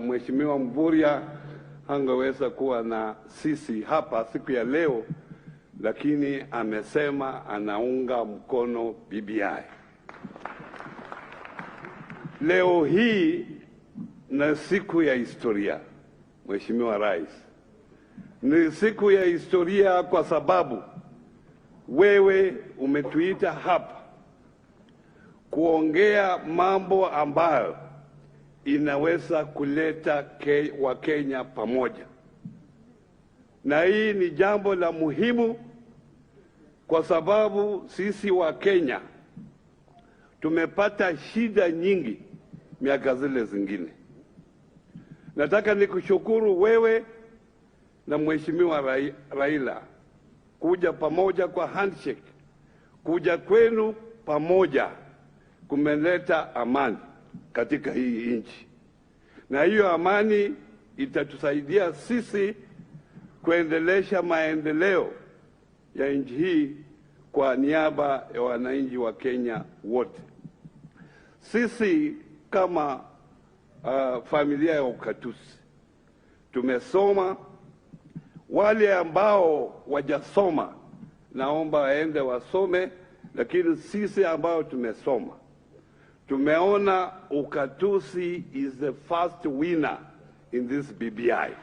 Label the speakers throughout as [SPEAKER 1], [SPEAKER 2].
[SPEAKER 1] Mheshimiwa Mvurya hangeweza kuwa na sisi hapa siku ya leo, lakini amesema anaunga mkono BBI. Leo hii na siku ya historia, Mheshimiwa Rais. Ni siku ya historia kwa sababu wewe umetuita hapa kuongea mambo ambayo inaweza kuleta Wakenya pamoja. Na hii ni jambo la muhimu kwa sababu sisi Wakenya tumepata shida nyingi miaka zile zingine. Nataka nikushukuru wewe na Mheshimiwa Raila kuja pamoja kwa handshake. Kuja kwenu pamoja kumeleta amani katika hii nchi, na hiyo amani itatusaidia sisi kuendelesha maendeleo ya nchi hii kwa niaba ya wananchi wa Kenya wote. Sisi kama familia ya ukatusi tumesoma. Wale ambao wajasoma naomba waende wasome, lakini sisi ambao tumesoma tumeona ukatusi is the first winner in this BBI.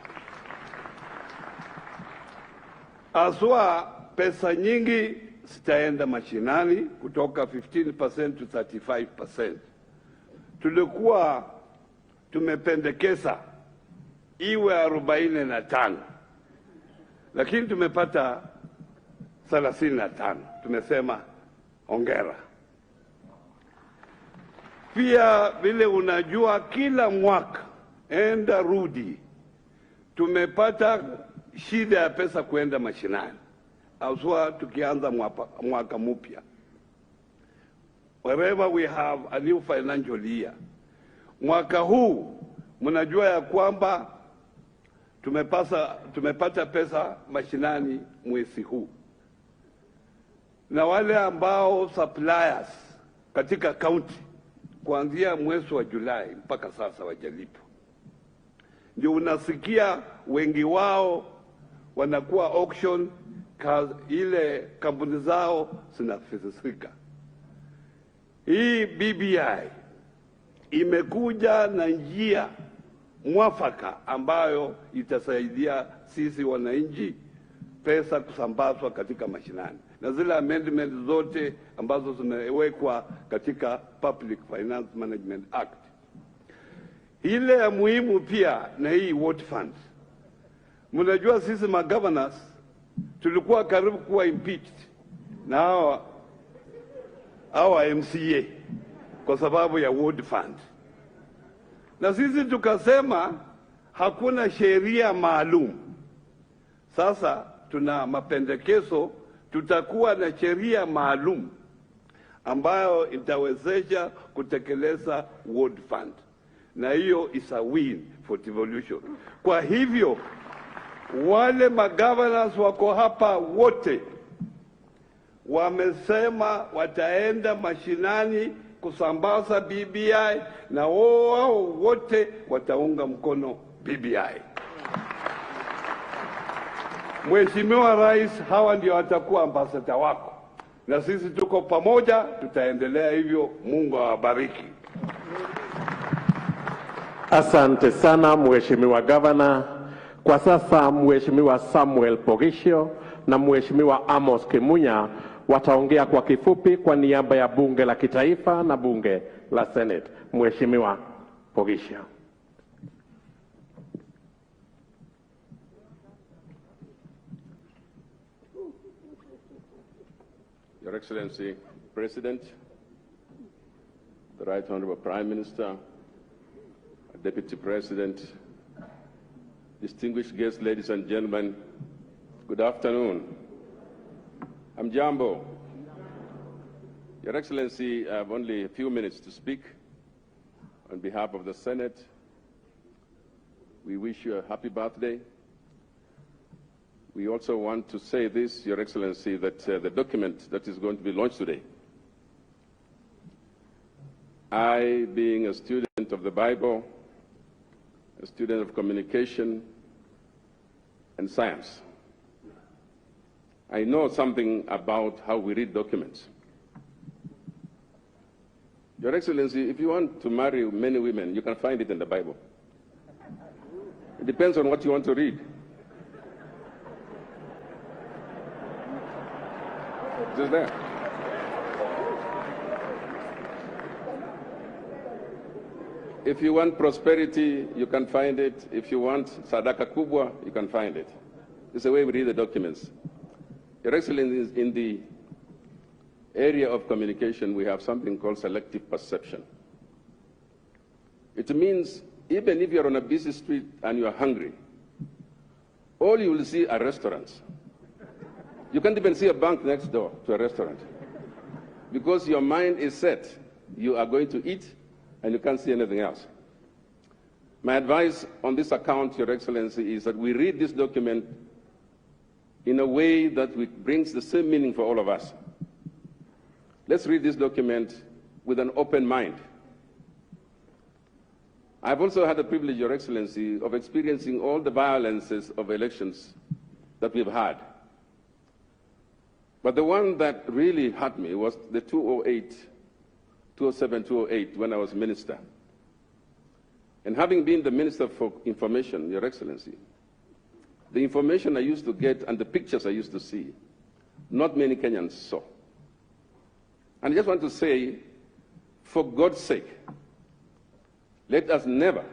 [SPEAKER 1] Aswa pesa nyingi zitaenda mashinani kutoka 15% to 35%. Tulikuwa tumependekeza iwe 45, lakini tumepata 35. Tumesema hongera. Pia vile unajua, kila mwaka enda rudi tumepata shida ya pesa kuenda mashinani, aswa tukianza mwaka mpya. Wherever we have a new financial year. Mwaka huu mnajua ya kwamba tumepata pesa mashinani mwezi huu, na wale ambao suppliers katika county kuanzia mwezi wa Julai mpaka sasa wajalipo. Ndio unasikia wengi wao wanakuwa auction, ile kampuni zao zinafisika. Hii BBI imekuja na njia mwafaka ambayo itasaidia sisi wananchi pesa kusambazwa katika mashinani, na zile amendment zote ambazo zimewekwa katika Public Finance Management Act. Ile ya muhimu pia na hii Water Fund. Mnajua sisi governors tulikuwa karibu kuwa impeached na hawa MCA kwa sababu ya Water Fund. Na sisi tukasema hakuna sheria maalum. Sasa tuna mapendekezo, tutakuwa na sheria maalum ambayo itawezesha kutekeleza Water Fund. Na hiyo is a win for devolution. Kwa hivyo wale governors wako hapa wote wamesema wataenda mashinani kusambaza BBI, na wao wote wataunga mkono BBI. Mheshimiwa Rais, hawa ndio watakuwa ambassador wako, na sisi tuko pamoja, tutaendelea hivyo. Mungu awabariki.
[SPEAKER 2] Asante sana Mheshimiwa Gavana. Kwa sasa Mheshimiwa Samuel Pogishio na Mheshimiwa Amos Kimunya wataongea kwa kifupi kwa niaba ya Bunge la Kitaifa na Bunge la Senate. Mheshimiwa Pogishio.
[SPEAKER 3] Your Excellency, President, the Right Honorable Prime Minister, Deputy President, distinguished guests, ladies and gentlemen, good afternoon. I'm Jambo. Your Excellency, I have only a few minutes to speak. On behalf of the Senate, we wish you a happy birthday. We also want to say this, Your Excellency, that the document that is going to be launched today, I, being a student of the Bible, a student of communication and science. I know something about how we read documents. Your Excellency, if you want to marry many women, you can find it in the Bible. It depends on what you want to read. Just there. If you want prosperity, you can find it. If you want sadaka kubwa, you can find it. It's the way we read the documents. Your Excellency, in the area of communication, we have something called selective perception. It means even if you're on a busy street and you're hungry, all you will see are restaurants. You can't even see a bank next door to a restaurant because your mind is set. You are going to eat and you can't see anything else. My advice on this account, Your Excellency, is that we read this document in a way that brings the same meaning for all of us. Let's read this document with an open mind. I've also had the privilege, Your Excellency, of experiencing all the violences of elections that we've had. But the one that really hurt me was the 2007, 2008, when I was minister. And having been the Minister for Information, Your Excellency, the information I used to get and the pictures I used to see, not many Kenyans saw. And I just want to say, for God's sake, let us never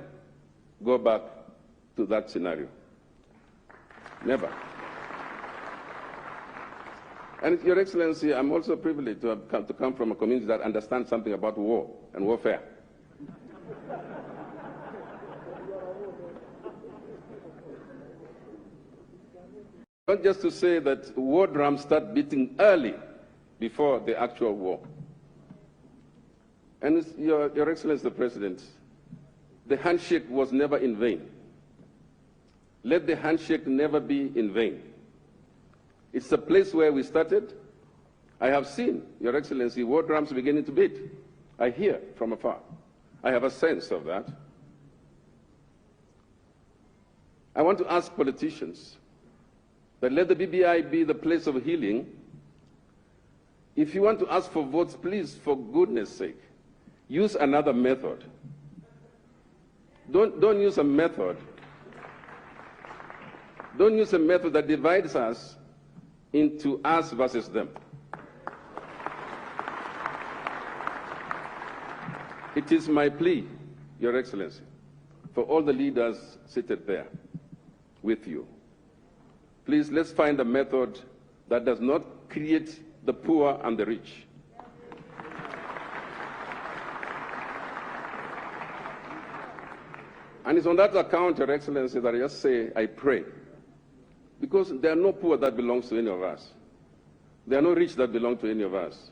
[SPEAKER 3] go back to that scenario. Never. And Your Excellency, I'm also privileged to have come from a community that understands something about war and warfare. Not just to say that war drums start beating early before the actual war. And Your Excellency the President, the handshake was never in vain. Let the handshake never be in vain. It's a place where we started. I have seen, Your Excellency, war drums beginning to beat. I hear from afar. I have a sense of that. I want to ask politicians that let the BBI be the place of healing. If you want to ask for votes, please, for goodness sake, use another method. Don't use a method. Don't use a method that divides us into us versus them. It is my plea, Your Excellency, for all the leaders seated there with you. Please, let's find a method that does not create the poor and the rich. And it's on that account, Your Excellency, that I just say, I pray. Because there are no poor that belongs to any of us. There are no rich that belong to any of us.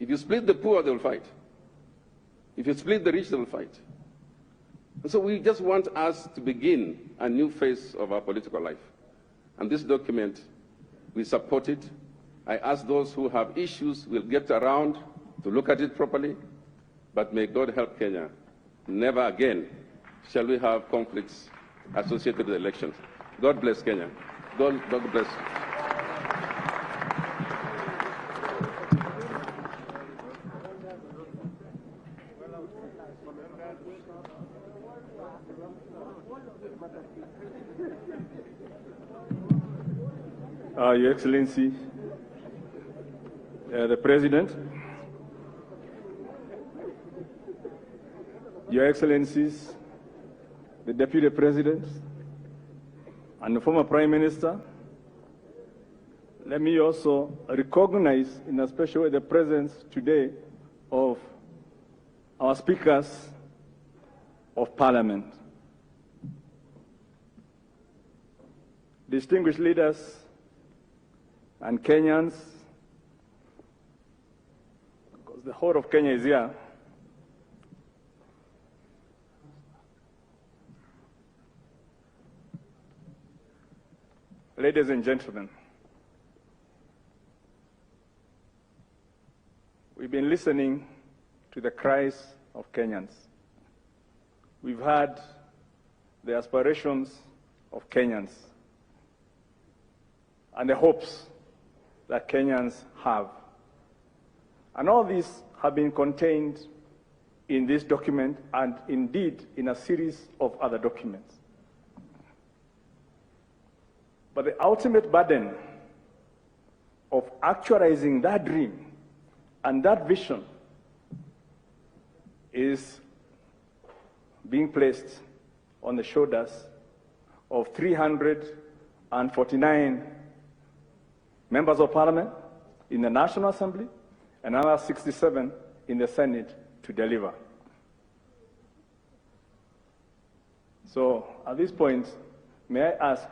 [SPEAKER 3] If you split the poor, they will fight. If you split the rich, they will fight. And so we just want us to begin a new phase of our political life. And this document, we support it. I ask those who have issues, will get around to look at it properly. But may God help Kenya. Never again shall we have conflicts associated with elections. God bless Kenya. God bless.
[SPEAKER 4] Your Excellency, the President, Your Excellencies, the Deputy President, and the former Prime Minister, let me also recognize in a special way the presence today of our speakers of Parliament. Distinguished leaders and Kenyans, because the whole of Kenya is here. Ladies and gentlemen, we've been listening to the cries of Kenyans. we've had the aspirations of Kenyans and the hopes that Kenyans have. And all these have been contained in this document and indeed in a series of other documents. But the ultimate burden of actualizing that dream and that vision is being placed on the shoulders of 349 members of parliament in the National Assembly and another 67 in the Senate to deliver. So at this point, may I ask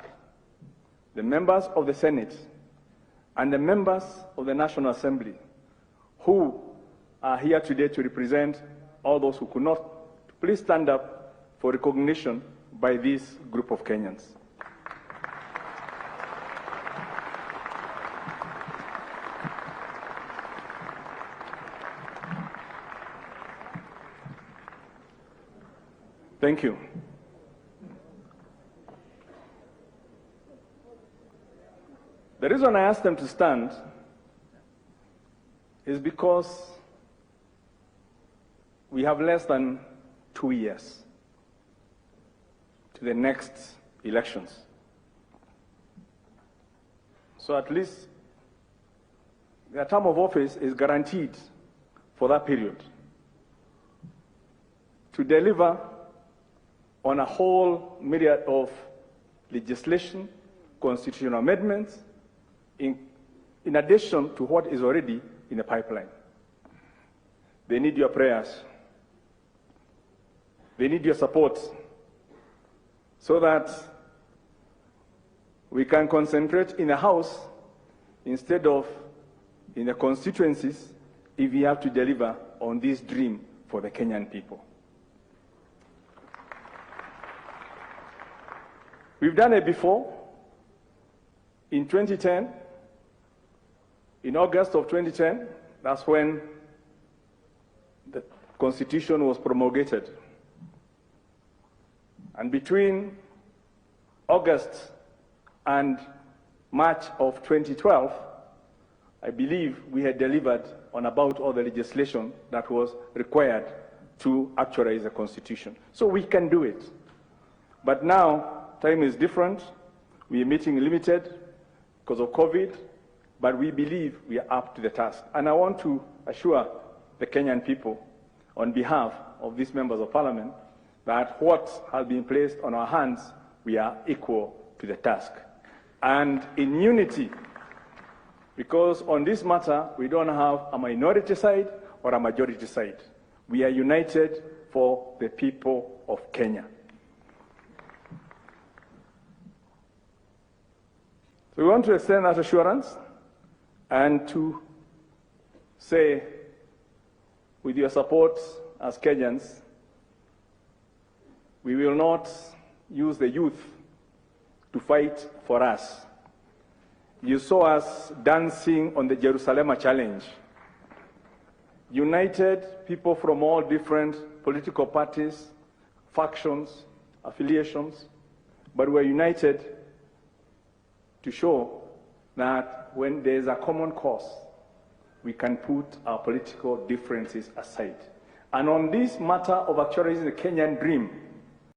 [SPEAKER 4] the members of the Senate and the members of the National Assembly who are here today to represent all those who could not, to please stand up for recognition by this group of Kenyans. Thank you. The reason I asked them to stand is because we have less than 2 years to the next elections. So at least their term of office is guaranteed for that period to deliver on a whole myriad of legislation, constitutional amendments, in addition to what is already in the pipeline. They need your prayers. They need your support so that we can concentrate in the House instead of in the constituencies if we have to deliver on this dream for the Kenyan people. We've done it before. In 2010, in August of 2010, that's when the Constitution was promulgated. And between August and March of 2012, I believe we had delivered on about all the legislation that was required to actualize the Constitution. So we can do it. But now, time is different. We are meeting limited because of COVID, but we believe we are up to the task. And I want to assure the Kenyan people, on behalf of these members of parliament, that what has been placed on our hands, we are equal to the task. And in unity, because on this matter, we don't have a minority side or a majority side. We are united for the people of Kenya. So we want to extend that assurance and to say, with your support as Kenyans, we will not use the youth to fight for us. You saw us dancing on the Jerusalem Challenge. United people from all different political parties, factions, affiliations, but we're united to show that when there's a common cause, we can put our political differences aside. And on this matter of actualizing the Kenyan dream,